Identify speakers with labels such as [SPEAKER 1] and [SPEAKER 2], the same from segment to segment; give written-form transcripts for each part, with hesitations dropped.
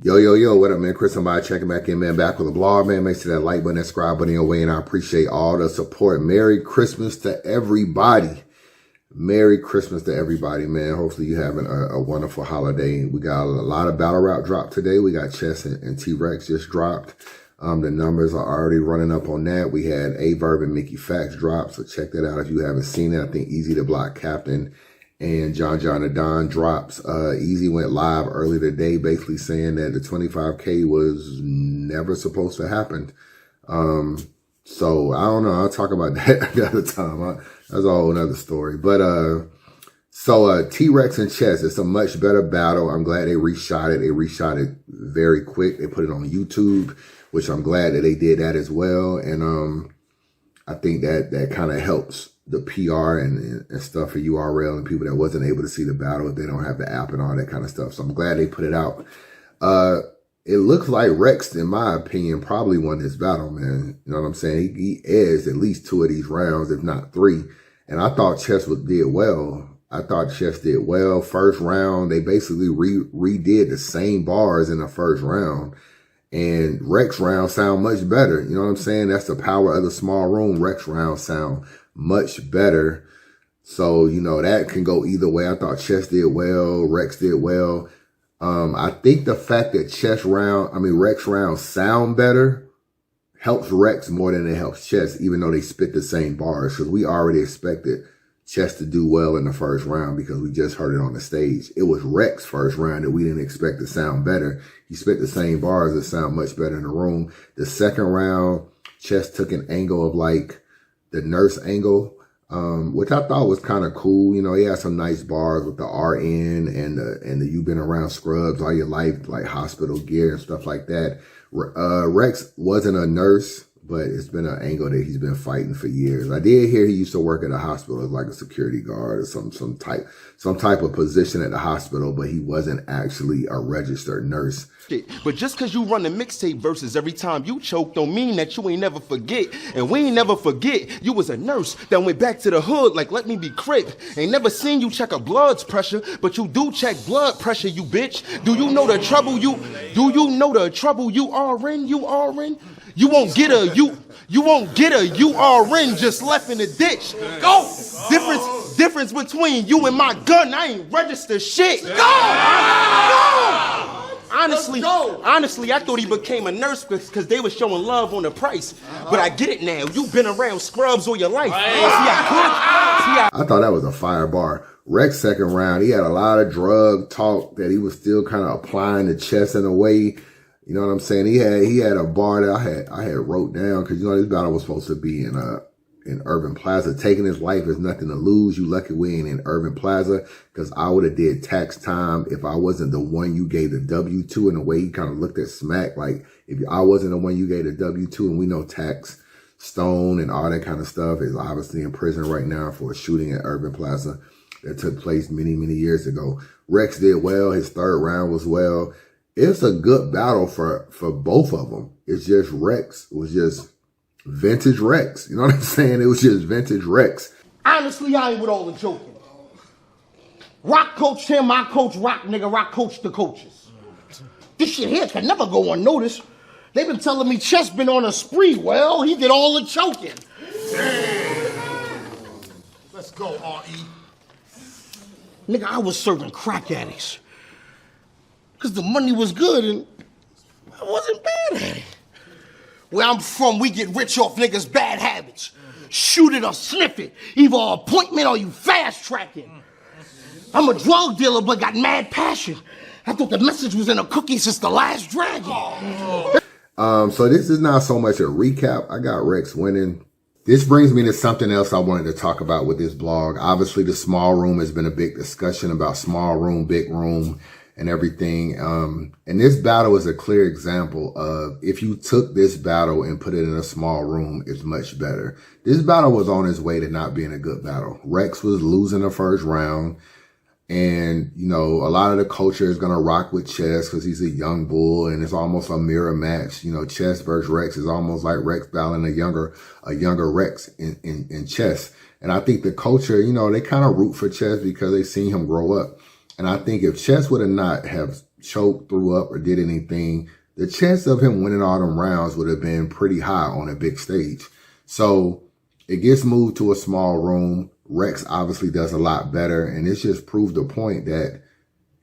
[SPEAKER 1] Yo, what up, man? Chris, somebody checking back in, man. Back with a blog, man. Make sure that like button, that subscribe button your way, and I appreciate all the support. Merry Christmas to everybody. Merry Christmas to everybody, man. Hopefully you having a wonderful holiday. We got a lot of battle rap dropped today. We got Chess and T-Rex just dropped. The numbers are already running up on that. We had A-Verb and Mickey Facts drop, so check that out if you haven't seen it. I think Easy the Block Captain and John the Don drops. Easy went live early today, basically saying that the 25K was never supposed to happen. So I don't know. I'll talk about that another time. That's a whole other story. But T-Rex and Chess, it's a much better battle. I'm glad they reshot it. They reshot it very quick. They put it on YouTube, which I'm glad that they did that as well. And I think that kind of helps the PR and stuff for URL and people that wasn't able to see the battle if they don't have the app and all that kind of stuff. So I'm glad they put it out. It looks like Rex, in my opinion, probably won this battle, man. You know what I'm saying? He edged at least 2 of these rounds, if not 3. And I thought Chess did well. I thought Chess did well. First round, they basically redid the same bars in the first round. And Rex round sound much better. You know what I'm saying? That's the power of the small room. Rex round sound much better. So, you know, that can go either way. I thought Chess did well. Rex did well. I think the fact that Rex round sound better helps Rex more than it helps Chess, even though they spit the same bars. Because we already expected Chess to do well in the first round because we just heard it on the stage. It was Rex first round that we didn't expect to sound better. He spit the same bars that sound much better in the room. The second round, Chess took an angle of like the nurse angle, which I thought was kind of cool. You know, he had some nice bars with the RN and the you've been around scrubs all your life, like hospital gear and stuff like that. Rex wasn't a nurse, but it's been an angle that he's been fighting for years. I did hear he used to work at a hospital as like a security guard or some type of position at the hospital, but he wasn't actually a registered nurse.
[SPEAKER 2] But just because you run the mixtape verses every time you choke don't mean that you ain't never forget. And we ain't never forget you was a nurse that went back to the hood like let me be crip. Ain't never seen you check a blood pressure, but you do check blood pressure, you bitch. Do you know the trouble you are in? You won't get a URN just left in the ditch. Go! Difference between you and my gun, I ain't registered shit. Go! Honestly, I thought he became a nurse because they were showing love on the price. But I get it now. You've been around scrubs all your life.
[SPEAKER 1] I thought that was a fire bar. Rex second round, he had a lot of drug talk that he was still kind of applying to Chess in a way. You know what I'm saying? He had a bar that I had wrote down because, you know, this battle was supposed to be in Urban Plaza. Taking his life is nothing to lose. You lucky we ain't in Urban Plaza because I would have did tax time if I wasn't the one you gave the W-2. In a way he kind of looked at Smack like if I wasn't the one you gave the W-2, and we know Tax Stone and all that kind of stuff is obviously in prison right now for a shooting at Urban Plaza that took place many, many years ago. Rex did well. His third round was well. It's a good battle for both of them. It's just Rex was just vintage Rex. You know what I'm saying? It was just vintage Rex.
[SPEAKER 3] Honestly, I ain't with all the joking. Rock coach him, my coach Rock, nigga. Rock coach the coaches. This shit here can never go unnoticed. They've been telling me Chess been on a spree. Well, he did all the choking. Let's go, R.E. Nigga, I was serving crack addicts. Because the money was good and I wasn't bad at it. Where I'm from, we get rich off niggas' bad habits. Shoot it or sniff it. Either an appointment or you fast tracking. I'm a drug dealer but got mad passion. I thought the message was in a cookie since the last dragon.
[SPEAKER 1] So this is not so much a recap. I got Rex winning. This brings me to something else I wanted to talk about with this blog. Obviously, the small room has been a big discussion about small room, big room, and everything. And this battle is a clear example of if you took this battle and put it in a small room, it's much better. This battle was on its way to not being a good battle. Rex was losing the first round. And, you know, a lot of the culture is going to rock with Chess because he's a young bull and it's almost a mirror match. You know, Chess versus Rex is almost like Rex battling a younger Rex in Chess. And I think the culture, you know, they kind of root for Chess because they seen him grow up. And I think if Chess would have not have choked, threw up, or did anything, the chance of him winning all them rounds would have been pretty high on a big stage. So it gets moved to a small room. Rex obviously does a lot better, and it's just proved the point that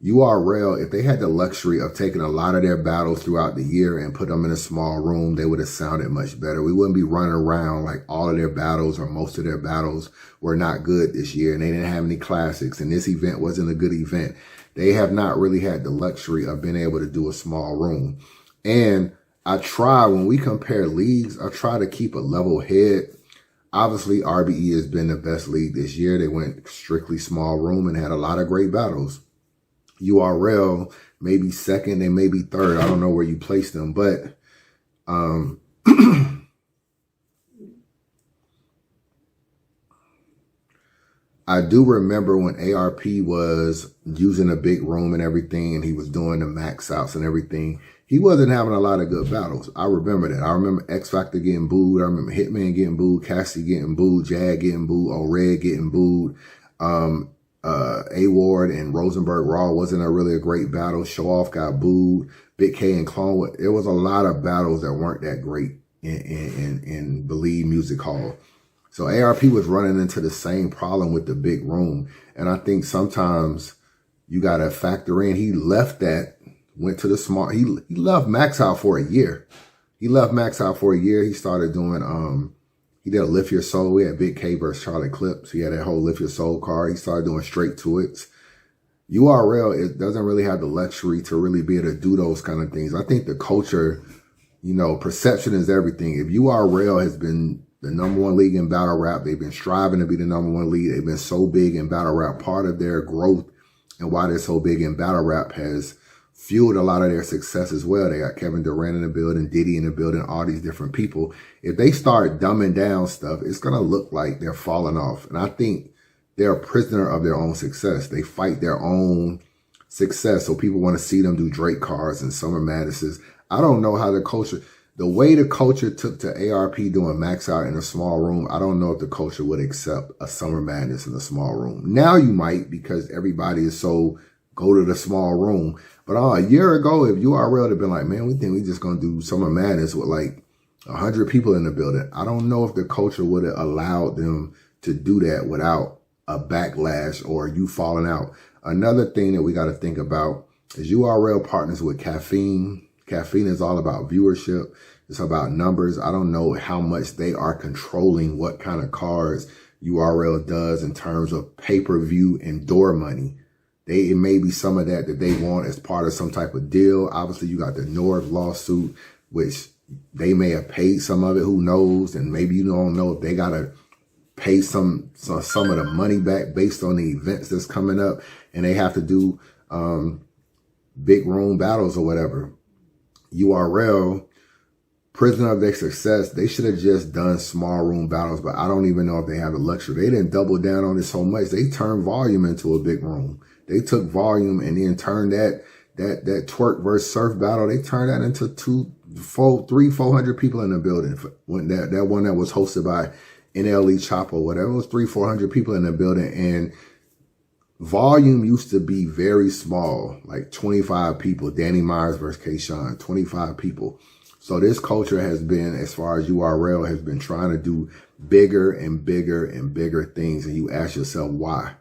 [SPEAKER 1] URL, if they had the luxury of taking a lot of their battles throughout the year and put them in a small room, they would have sounded much better. We wouldn't be running around like all of their battles or most of their battles were not good this year, and they didn't have any classics, and this event wasn't a good event. They have not really had the luxury of being able to do a small room. And I try, when we compare leagues, I try to keep a level head. Obviously, RBE has been the best league this year. They went strictly small room and had a lot of great battles. URL maybe second and maybe third. I don't know where you place them, but I do remember when ARP was using a big room and everything, and he was doing the max outs and everything. He wasn't having a lot of good battles. I remember that. I remember X Factor getting booed. I remember Hitman getting booed, Cassie getting booed, Jag getting booed, O-Red getting booed. A-Ward and Rosenberg Raw wasn't really a great battle. Show Off got booed. Big K and Clone. It was a lot of battles that weren't that great in Believe Music Hall. So ARP was running into the same problem with the big room. And I think sometimes you got to factor in, he left that, went to the small, he left Max Out for a year. He left Max Out for a year. He started doing, he did a Lift Your Soul. We had Big K versus Charlotte Clips. He had that whole Lift Your Soul card. He started doing straight to it. URL, it doesn't really have the luxury to really be able to do those kind of things. I think the culture, you know, perception is everything. If URL has been the #1 league in battle rap, they've been striving to be the #1 league. They've been so big in battle rap. Part of their growth and why they're so big in battle rap has fueled a lot of their success as well. They got Kevin Durant in the building, Diddy in the building, all these different people. If they start dumbing down stuff, it's going to look like they're falling off. And I think they're a prisoner of their own success. They fight their own success. So people want to see them do Drake cards and Summer Madnesses. I don't know how the culture, the way the culture took to ARP doing Max Out in a small room, I don't know if the culture would accept a Summer Madness in a small room. Now you might, because everybody is so go to the small room. But a year ago, if URL had been like, man, we think we just going to do Summer Madness with like 100 people in the building, I don't know if the culture would have allowed them to do that without a backlash or you falling out. Another thing that we got to think about is URL partners with Caffeine. Caffeine is all about viewership. It's about numbers. I don't know how much they are controlling what kind of cards URL does in terms of pay-per-view and door money. It may be some of that they want as part of some type of deal. Obviously, you got the North lawsuit, which they may have paid some of it. Who knows? And maybe you don't know if they got to pay some of the money back based on the events that's coming up, and they have to do big room battles or whatever. URL, prisoner of their success, they should have just done small room battles, but I don't even know if they have the luxury. They didn't double down on it so much. They turned volume into a big room. They took volume and then turned that twerk versus surf battle. They turned that into 400 people in the building. When that one that was hosted by NLE Chopper, whatever, it was 400 people in the building. And volume used to be very small, like 25 people. Danny Myers versus K-Shine, 25 people. So this culture has been, as far as URL, has been trying to do bigger and bigger and bigger things. And you ask yourself, why?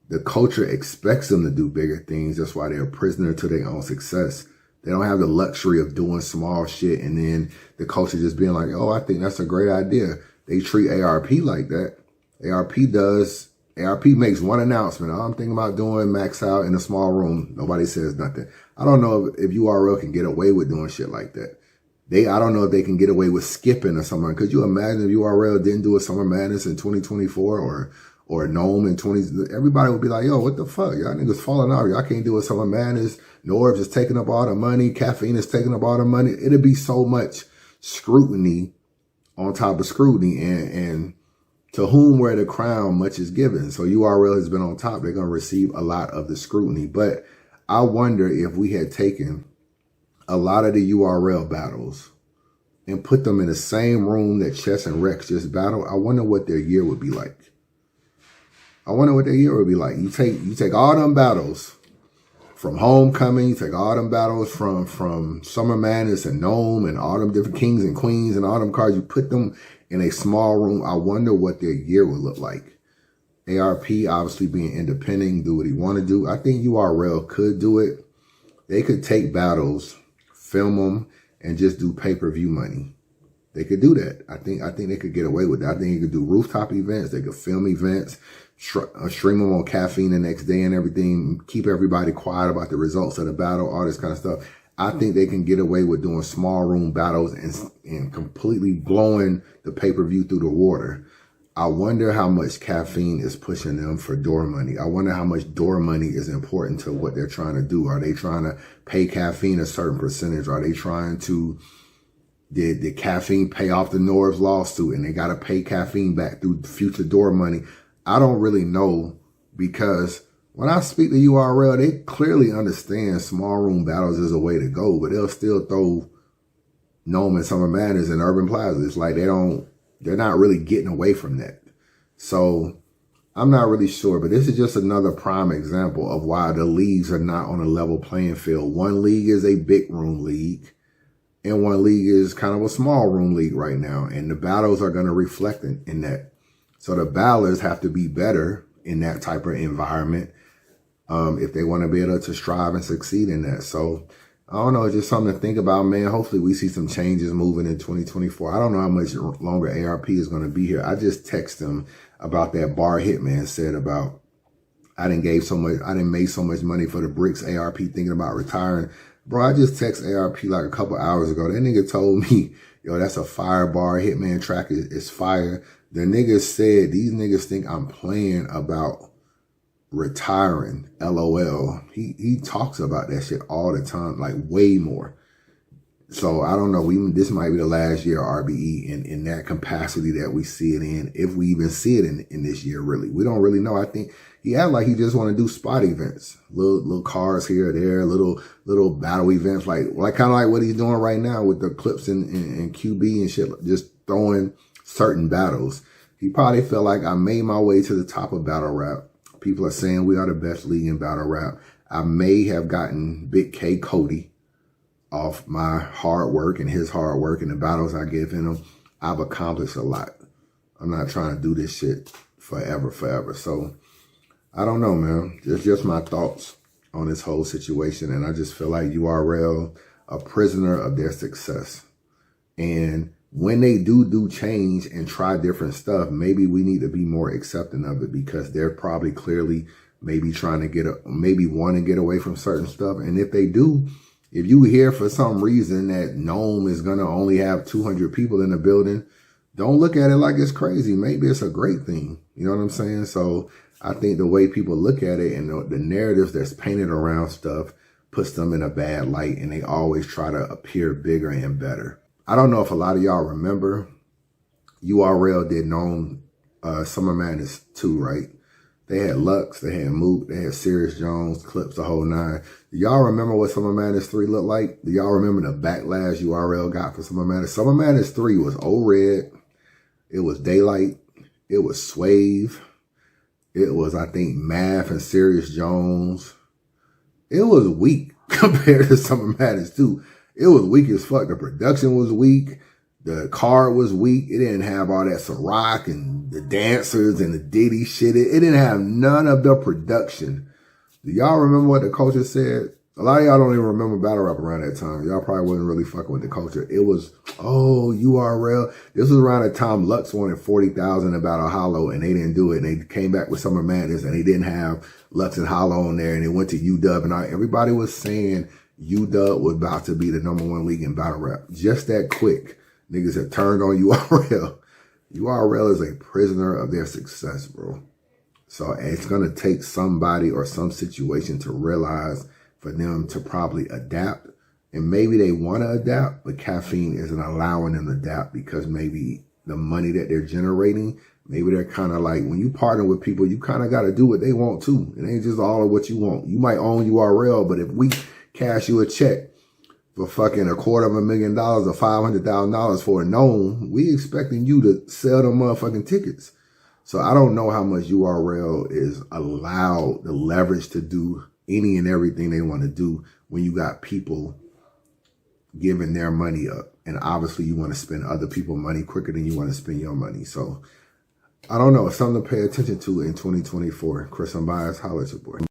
[SPEAKER 1] The culture expects them to do bigger things. That's why they're a prisoner to their own success. They don't have the luxury of doing small shit and then the culture just being like, oh, I think that's a great idea. They treat ARP like that. ARP makes one announcement. Oh, I'm thinking about doing Max Out in a small room. Nobody says nothing. I don't know if URL can get away with doing shit like that. I don't know if they can get away with skipping or something. Could you imagine if URL didn't do a Summer Madness in 2024 or Gnome in 20, everybody would be like, yo, what the fuck? Y'all niggas falling out. Y'all can't do a Summer Madness. Norbs is taking up all the money. Caffeine is taking up all the money. It'd be so much scrutiny on top of scrutiny, and to whom wear the crown, much is given. So URL has been on top. They're going to receive a lot of the scrutiny. But I wonder if we had taken a lot of the URL battles and put them in the same room that Chess and Rex just battled, I wonder what their year would be like. I wonder what their year would be like. You take all them battles from Homecoming, you take all them battles from Summer Madness and Gnome and all them different kings and queens and all them cards, you put them in a small room. I wonder what their year would look like. ARP, obviously being independent, do what he want to do. I think URL could do it. They could take battles, film them, and just do pay-per-view money. They could do that. I think they could get away with that. I think they could do rooftop events. They could film events, stream them on Caffeine the next day and everything, keep everybody quiet about the results of the battle, all this kind of stuff. I think they can get away with doing small room battles and completely blowing the pay-per-view through the water. I wonder how much Caffeine is pushing them for door money. I wonder how much door money is important to what they're trying to do. Are they trying to pay Caffeine a certain percentage? Are they trying to, did Caffeine pay off the Norbs lawsuit and they got to pay Caffeine back through future door money? I don't really know, because when I speak to URL, they clearly understand small room battles is a way to go, but they'll still throw Gnome and Summer Madness in Urban Plaza. It's like they're not really getting away from that. So I'm not really sure, but this is just another prime example of why the leagues are not on a level playing field. One league is a big room league, and one league is kind of a small room league right now. And the battles are going to reflect in that. So the battlers have to be better in that type of environment if they want to be able to strive and succeed in that. So I don't know, it's just something to think about, man. Hopefully we see some changes moving in 2024. I don't know how much longer ARP is going to be here. I just texted him about that bar Hitman said about, I didn't make so much money for the bricks, ARP thinking about retiring. Bro, I just texted ARP like a couple hours ago. That nigga told me, yo, that's a fire bar Hitman track. It's fire. The nigga said, these niggas think I'm playing about retiring, LOL. He talks about that shit all the time, like way more. So I don't know, this might be the last year of RBE in that capacity that we see it in, if we even see it in this year, really. We don't really know. I think he act like he just want to do spot events, little cars here or there, little battle events, like kind of like what he's doing right now with the clips and QB and shit, just throwing certain battles. He probably felt like I made my way to the top of battle rap. People are saying we are the best league in battle rap. I may have gotten Big K Cody off my hard work and his hard work and the battles I give him. I've accomplished a lot. I'm not trying to do this shit forever. So I don't know, man. Just my thoughts on this whole situation. And I just feel like URL a prisoner of their success. And when they do change and try different stuff, maybe we need to be more accepting of it, because they're probably clearly maybe trying to maybe want to get away from certain stuff. And if they do, if you hear for some reason that Gnome is going to only have 200 people in the building, don't look at it like it's crazy. Maybe it's a great thing. You know what I'm saying? So I think the way people look at it and the narratives that's painted around stuff puts them in a bad light, and they always try to appear bigger and better. I don't know if a lot of y'all remember, URL did Gnome Summer Madness 2, right? They had Lux, they had Mook, they had Sirius Jones, Clips, the whole nine. Do y'all remember what Summer Madness 3 looked like? Do y'all remember the backlash URL got for Summer Madness? Summer Madness 3 was O-Red, it was Daylight, it was Swave, it was, I think, Math and Sirius Jones. It was weak compared to Summer Madness 2. It was weak as fuck. The production was weak. The card was weak. It didn't have all that Ciroc and the dancers and the Diddy shit. It didn't have none of the production. Do y'all remember what the culture said? A lot of y'all don't even remember battle rap around that time. Y'all probably wasn't really fucking with the culture. It was, oh, URL. This was around the time Lux wanted 40,000 to battle Hollow, and they didn't do it. And they came back with Summer Madness, and they didn't have Lux and Hollow on there, and they went to UW, and everybody was saying UW was about to be the #1 league in battle rap. Just that quick. Niggas have turned on URL. URL is a prisoner of their success, bro. So it's going to take somebody or some situation to realize for them to probably adapt. And maybe they want to adapt, but Caffeine isn't allowing them to adapt, because maybe the money that they're generating, maybe they're kind of like, when you partner with people, you kind of got to do what they want too. It ain't just all of what you want. You might own URL, but if we cash you a check for fucking $250,000 or $500,000 for a Gnome, we expecting you to sell them motherfucking tickets. So I don't know how much URL is allowed the leverage to do any and everything they want to do when you got people giving their money up. And obviously you want to spend other people's money quicker than you want to spend your money. So I don't know. It's something to pay attention to in 2024. Chris, I'm biased. Holla at your boy.